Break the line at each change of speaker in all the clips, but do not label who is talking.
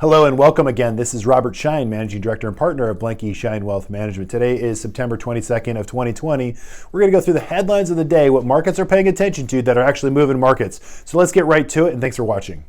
Hello and welcome again. This is Robert Schein, Managing Director and Partner of Blanke Schein Wealth Management. Today is September 22nd of 2020. We're going to go through the headlines of the day, what markets are paying attention to that are actually moving markets. So let's get right to it, and thanks for watching.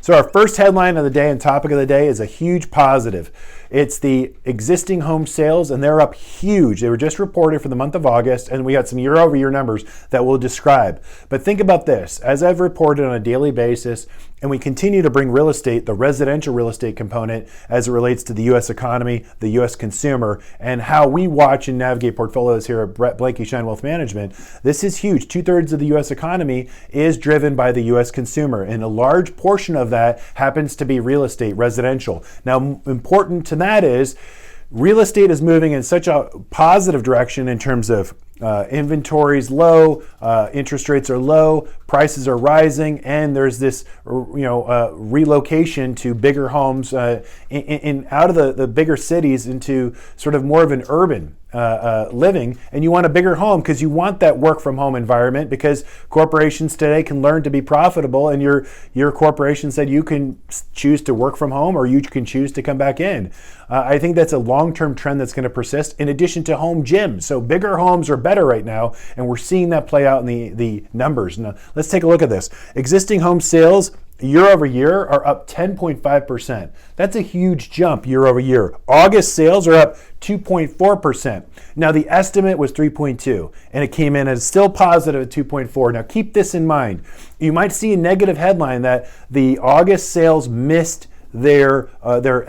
So our first headline of the day and topic of the day is a huge positive. It's the existing home sales, and they're up huge. They were just reported for the month of August, and we got some year-over-year numbers that we'll describe. But think about this. As I've reported on a daily basis, and we continue to bring real estate, the residential real estate component, as it relates to the U.S. economy, the U.S. consumer, and how we watch and navigate portfolios here at Blanke Schein Wealth Management. This is huge. 2/3 of the U.S. economy is driven by the U.S. consumer, and a large portion of that happens to be real estate, residential. Now, important to that is real estate is moving in such a positive direction in terms of inventories low, interest rates are low, prices are rising, and there's this relocation to bigger homes in out of the bigger cities into sort of more of an urban living, and you want a bigger home because you want that work from home environment, because corporations today can learn to be profitable, and your corporation said you can choose to work from home or you can choose to come back in. I think that's a long-term trend that's going to persist, in addition to home gyms. So bigger homes are better right now, and we're seeing that play out in the numbers. Now, let's take a look at this. Existing home sales year over year are up 10.5%. That's a huge jump year over year. August sales are up 2.4%. Now the estimate was 3.2 and it came in as still positive at 2.4. Now keep this in mind. You might see a negative headline that the August sales missed their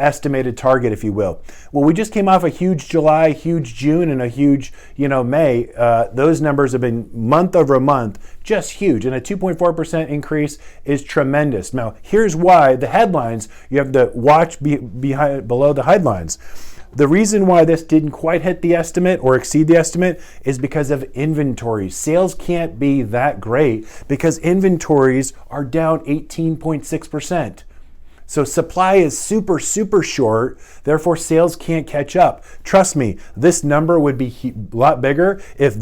estimated target, if you will. Well, we just came off a huge July, huge June, and a huge May. Those numbers have been month over month just huge, and a 2.4% increase is tremendous. Now, here's why the headlines, you have to watch below the headlines. The reason why this didn't quite hit the estimate or exceed the estimate is because of inventory. Sales can't be that great because inventories are down 18.6%. So supply is super, super short, therefore sales can't catch up. Trust me, this number would be a lot bigger if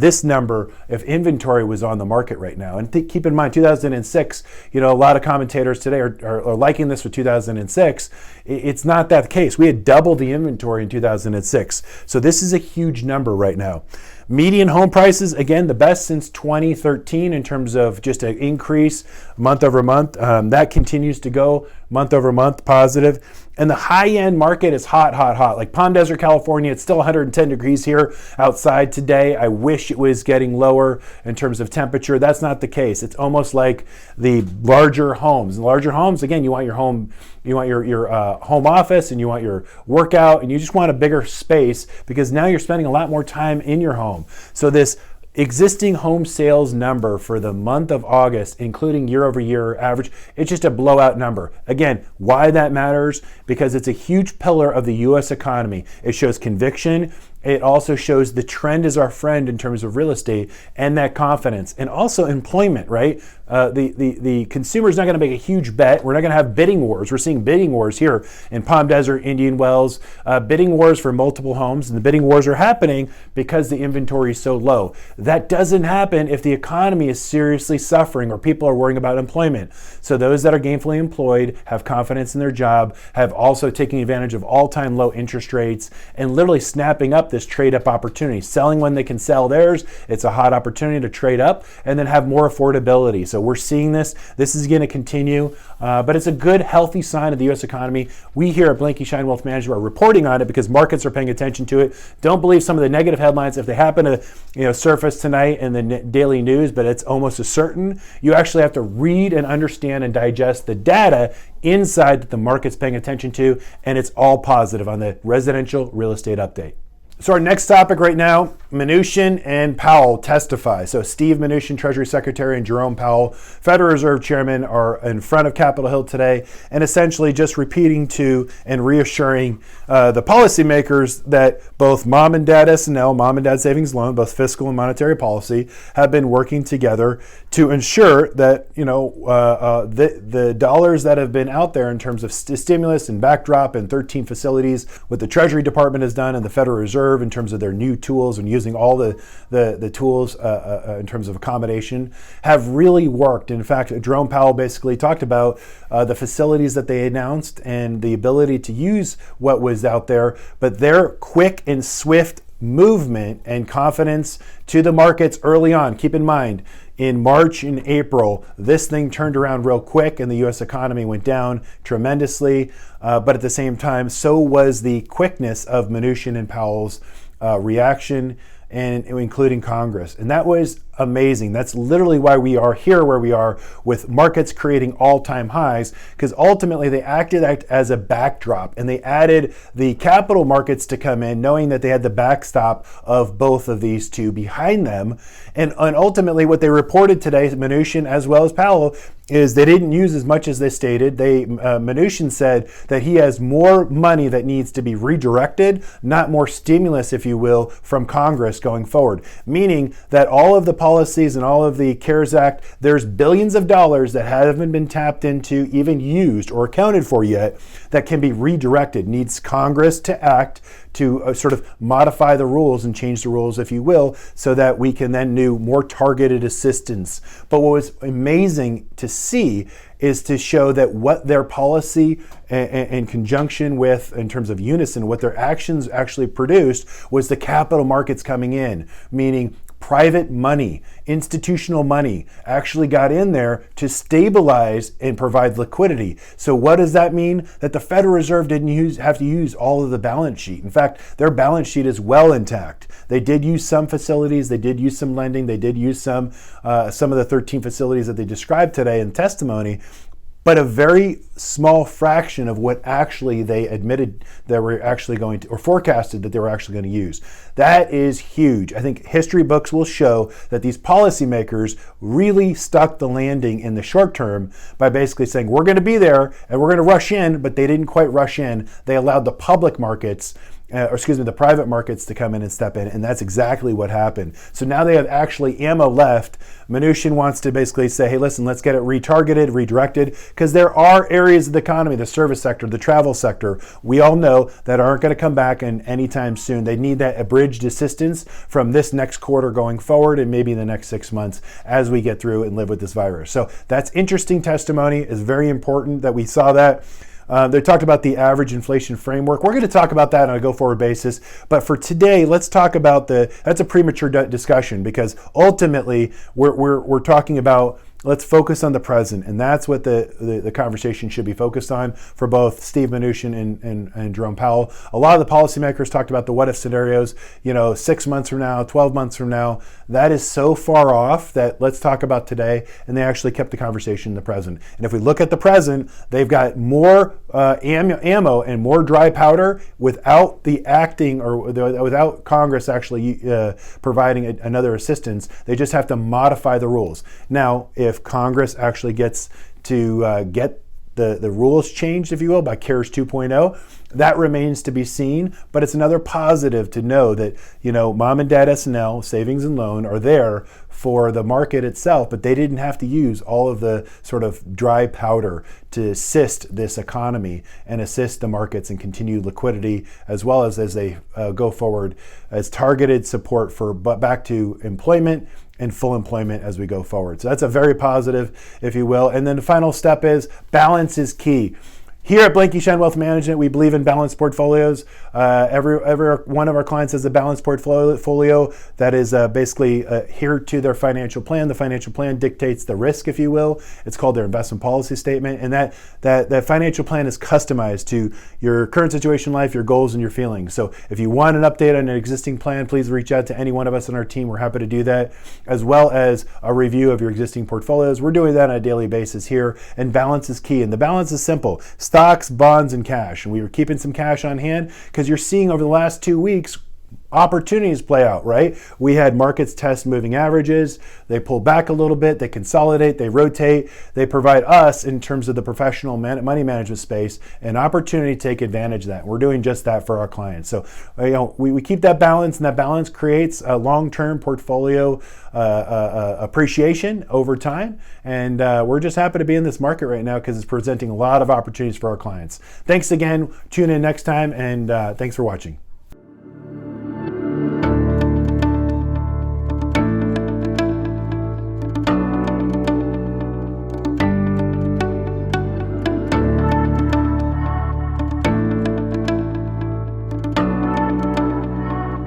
inventory was on the market right now. And keep in mind, 2006, a lot of commentators today are liking this for 2006. It's not that case. We had double the inventory in 2006. So this is a huge number right now. Median home prices, again, the best since 2013 in terms of just an increase month over month. That continues to go month over month positive. And the high-end market is hot, hot, hot. Like Palm Desert, California, it's still 110 degrees here outside today. I wish it was getting lower in terms of temperature. That's not the case. It's almost like the larger homes. Larger homes, again, you want your home, you want your home office, and you want your workout, and you just want a bigger space because now you're spending a lot more time in your home. So this existing home sales number for the month of August, including year over year average, it's just a blowout number. Again, why that matters? Because it's a huge pillar of the U.S. economy. It shows conviction. It also shows the trend is our friend in terms of real estate and that confidence, and also employment, right? The consumer is not going to make a huge bet. We're not going to have bidding wars. We're seeing bidding wars here in Palm Desert, Indian Wells, bidding wars for multiple homes, and the bidding wars are happening because the inventory is so low. That doesn't happen if the economy is seriously suffering or people are worrying about employment. So those that are gainfully employed have confidence in their job, have also taken advantage of all-time low interest rates, and literally snapping up this trade-up opportunity. Selling when they can sell theirs, it's a hot opportunity to trade up and then have more affordability. So we're seeing this. This is going to continue, but it's a good, healthy sign of the U.S. economy. We here at Blanke Schein Wealth Management are reporting on it because markets are paying attention to it. Don't believe some of the negative headlines if they happen to surface tonight in the daily news, but it's almost a certain. You actually have to read and understand and digest the data inside that the market's paying attention to, and it's all positive on the residential real estate update. So our next topic right now, Mnuchin and Powell testify. So Steve Mnuchin, Treasury Secretary, and Jerome Powell, Federal Reserve Chairman, are in front of Capitol Hill today and essentially just repeating to and reassuring the policymakers that both Mom and Dad S&L, Mom and Dad Savings Loan, both fiscal and monetary policy, have been working together to ensure that the dollars that have been out there in terms of stimulus and backdrop and 13 facilities, what the Treasury Department has done and the Federal Reserve Reserve in terms of their new tools and using all the tools in terms of accommodation have really worked. In fact, Jerome Powell basically talked about the facilities that they announced and the ability to use what was out there, but their quick and swift movement and confidence to the markets early on. Keep in mind, in March and April, this thing turned around real quick and the U.S. economy went down tremendously. But at the same time, so was the quickness of Mnuchin and Powell's reaction, and including Congress. And that was amazing. That's literally why we are here where we are, with markets creating all-time highs, because ultimately they acted as a backdrop, and they added the capital markets to come in, knowing that they had the backstop of both of these two behind them. And ultimately what they reported today, Mnuchin as well as Powell, is they didn't use as much as they stated. Mnuchin said that he has more money that needs to be redirected, not more stimulus, if you will, from Congress going forward. Meaning that all of the policies and all of the CARES Act, there's billions of dollars that haven't been tapped into, even used or accounted for yet, that can be redirected. Needs Congress to act to sort of modify the rules and change the rules, if you will, so that we can then do more targeted assistance. But what was amazing to see is to show that what their policy in conjunction with, in terms of unison, what their actions actually produced was the capital markets coming in, meaning private money, institutional money actually got in there to stabilize and provide liquidity. So what does that mean? That the Federal Reserve didn't have to use all of the balance sheet. In fact, their balance sheet is well intact. They did use some facilities, they did use some lending, they did use some of the 13 facilities that they described today in testimony, but a very small fraction of what actually they admitted that we're actually going to, or forecasted that they were actually going to use. That is huge. I think history books will show that these policymakers really stuck the landing in the short term by basically saying, we're going to be there and we're going to rush in, but they didn't quite rush in. They allowed the public markets, the private markets to come in and step in, and that's exactly what happened. So now they have actually ammo left. Mnuchin wants to basically say, hey, listen, let's get it retargeted, redirected, because there are areas of the economy, the service sector, the travel sector, we all know that aren't going to come back in anytime soon. They need that abridged assistance from this next quarter going forward, and maybe in the next 6 months as we get through and live with this virus. So that's interesting testimony. It's very important that we saw that. They talked about the average inflation framework. We're going to talk about that on a go-forward basis. But for today, let's talk about that's a premature discussion, because ultimately we're talking about, let's focus on the present. And that's what the conversation should be focused on for both Steve Mnuchin and Jerome Powell. A lot of the policymakers talked about the what-if scenarios, 6 months from now, 12 months from now. That is so far off that let's talk about today. And they actually kept the conversation in the present. And if we look at the present, they've got more ammo and more dry powder without the acting, or without Congress actually providing another assistance. They just have to modify the rules. Now, if Congress actually gets to get the rules changed, if you will, by CARES 2.0, that remains to be seen. But it's another positive to know that, mom and dad S&L, savings and loan, are there for the market itself, but they didn't have to use all of the sort of dry powder to assist this economy and assist the markets and continued liquidity, as well as they go forward as targeted support for back to employment and full employment as we go forward. So that's a very positive, if you will. And then the final step is balance is key. Here at Blanke Schein Wealth Management, we believe in balanced portfolios. Every one of our clients has a balanced portfolio that is basically adhered to their financial plan. The financial plan dictates the risk, if you will. It's called their investment policy statement. And that financial plan is customized to your current situation in life, your goals, and your feelings. So if you want an update on an existing plan, please reach out to any one of us on our team. We're happy to do that, as well as a review of your existing portfolios. We're doing that on a daily basis here. And balance is key. And the balance is simple: stocks, bonds, and cash. And we were keeping some cash on hand because you're seeing over the last 2 weeks opportunities play out, right? We had markets test moving averages. They pull back a little bit, they consolidate, they rotate, they provide us, in terms of the professional money management space, an opportunity to take advantage of that. We're doing just that for our clients. So we keep that balance, and that balance creates a long-term portfolio appreciation over time. And we're just happy to be in this market right now because it's presenting a lot of opportunities for our clients. Thanks again. Tune in next time, and thanks for watching.